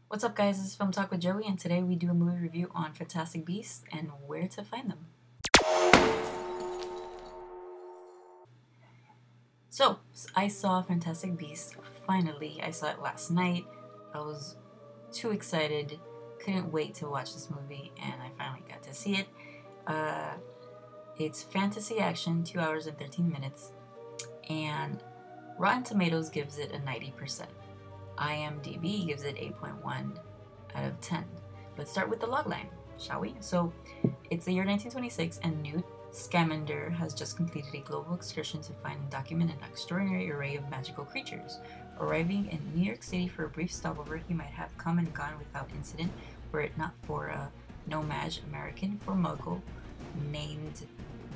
What's up, guys? This is Film Talk with Joey, and today we do a movie review on Fantastic Beasts and where to find them. So, I saw Fantastic Beasts finally. I saw it last night. I was too excited, couldn't wait to watch this movie, and I finally got to see it. It's fantasy action, 2 hours and 13 minutes, and Rotten Tomatoes gives it a 90%. IMDb gives it 8.1 out of 10. Let's start with the logline, shall we? So, it's the year 1926, and Newt Scamander has just completed a global excursion to find and document an extraordinary array of magical creatures. Arriving in New York City for a brief stopover, he might have come and gone without incident were it not for a nomad American for Muggle named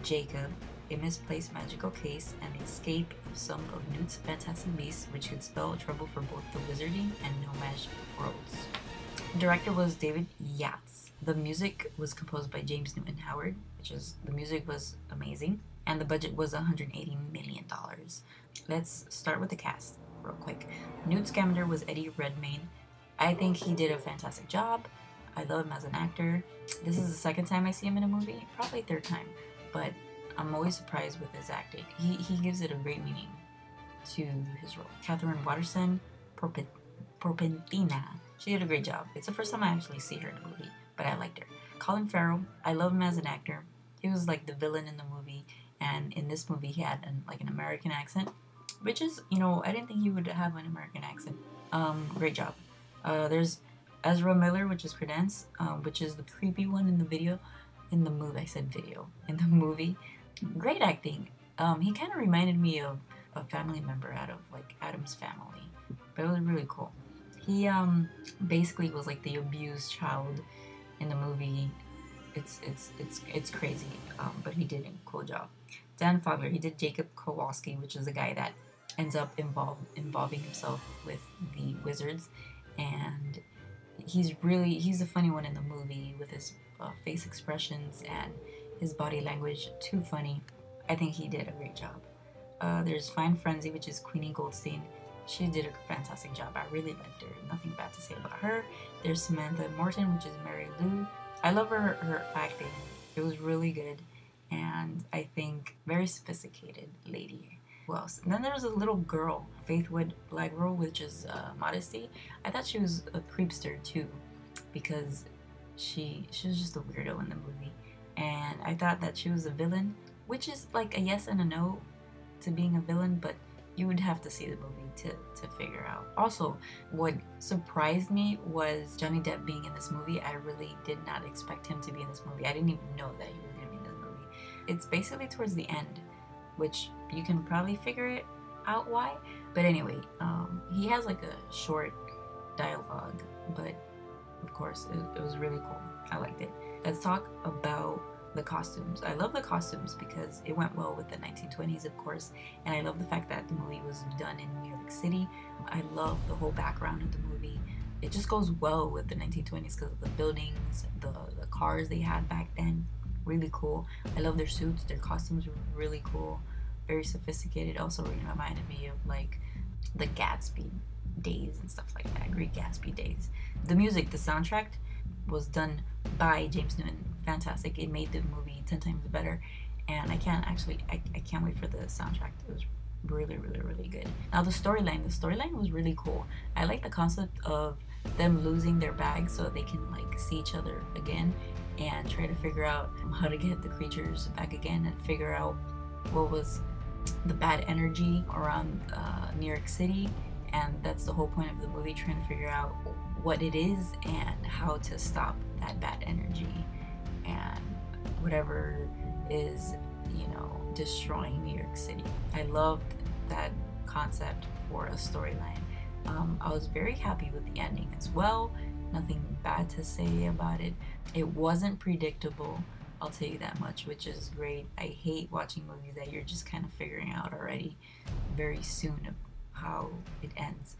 Jacob, a misplaced magical case, and the escape of some of Newt's fantastic beasts, which could spell trouble for both the wizarding and nomad worlds. The director was David Yates. The music was composed by James Newton Howard, the music was amazing, and the budget was $180 million. Let's start with the cast real quick. Newt Scamander was Eddie Redmayne. I think he did a fantastic job. I love him as an actor. This is the second time I see him in a movie, probably third time, but I'm always surprised with his acting. He gives it a great meaning to his role. Catherine Waterston Porpentina. She did a great job. It's the first time I actually see her in a movie, but I liked her. Colin Farrell. I love him as an actor. He was like the villain in the movie, and in this movie he had an American accent, which is, I didn't think he would have an American accent. Great job. There's Ezra Miller, which is Credence, which is the creepy one in the video. In the movie, I said video. In the movie. Great acting. He kind of reminded me of a family member out of like Adam's Family, but it was really cool. He basically was like the abused child in the movie. It's crazy, but he did a cool job. Dan Fogler, he did Jacob Kowalski, which is the guy that ends up involving himself with the wizards, and he's the funny one in the movie with his face expressions and his body language. Too funny. I think he did a great job. There's Fine Frenzy, which is Queenie Goldstein. She did a fantastic job. I really liked her. Nothing bad to say about her. There's Samantha Morton, which is Mary Lou. I love her acting. It was really good, and I think very sophisticated lady. Who else? And then there's a little girl, Faithwood Blackroll, which is Modesty. I thought she was a creepster too, because she was just a weirdo in the movie, and I thought that she was a villain, which is like a yes and a no to being a villain, but you would have to see the movie to figure out. Also, what surprised me was Johnny Depp being in this movie. I really did not expect him to be in this movie. I didn't even know that he was going to be in this movie. It's basically towards the end, which you can probably figure it out why. But anyway, he has like a short dialogue, but of course it was really cool. I liked it. Let's talk about the costumes. I love the costumes because it went well with the 1920s, of course, and I love the fact that the movie was done in New York City. I love the whole background of the movie. It just goes well with the 1920s because of the buildings, the cars they had back then. Really cool. I love their suits. Their costumes were really cool. Very sophisticated. Also reminded me of like the Gatsby days and stuff like that. Great Gatsby days. The music, the soundtrack was done by James Newton. Fantastic. It made the movie 10 times better, and I can't wait for the soundtrack. It was really, really, really good. Now the storyline was really cool. I like the concept of them losing their bags so they can like see each other again and try to figure out how to get the creatures back again and figure out what was the bad energy around New York City, and that's the whole point of the movie, trying to figure out what it is and how to stop that bad energy and whatever is, destroying New York City. I loved that concept for a storyline. I was very happy with the ending as well. Nothing bad to say about it. It wasn't predictable, I'll tell you that much, which is great. I hate watching movies that you're just kind of figuring out already very soon how it ends.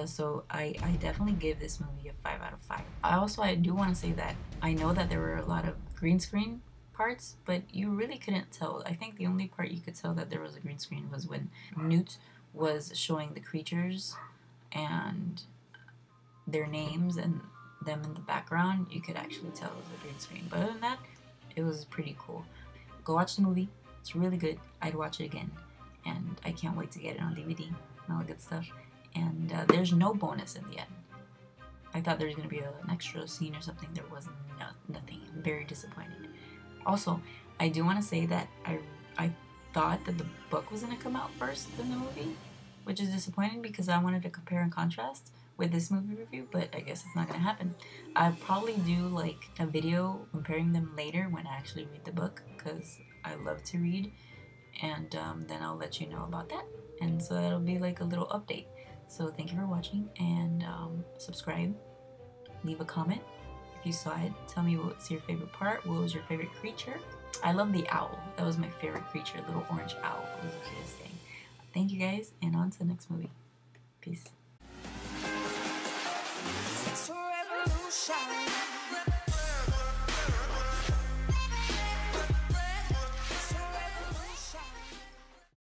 So I definitely give this movie a 5 out of 5. I do want to say that I know that there were a lot of green screen parts, but you really couldn't tell. I think the only part you could tell that there was a green screen was when Newt was showing the creatures, and their names and them in the background, you could actually tell it was a green screen. But other than that, it was pretty cool. Go watch the movie. It's really good. I'd watch it again. And I can't wait to get it on DVD and all that good stuff. And there's no bonus in the end. I thought there was going to be an extra scene or something. There was nothing. I'm very disappointed. Also, I do want to say that I thought that the book was going to come out first than the movie, which is disappointing because I wanted to compare and contrast with this movie review, but I guess it's not going to happen. I'll probably do like a video comparing them later when I actually read the book, because I love to read, and then I'll let you know about that. And so that'll be like a little update. So thank you for watching, and subscribe, leave a comment if you saw it. Tell me what's your favorite part, what was your favorite creature. I love the owl. That was my favorite creature, little orange owl. It was the cutest thing. Thank you guys, and on to the next movie. Peace. It's a revolution.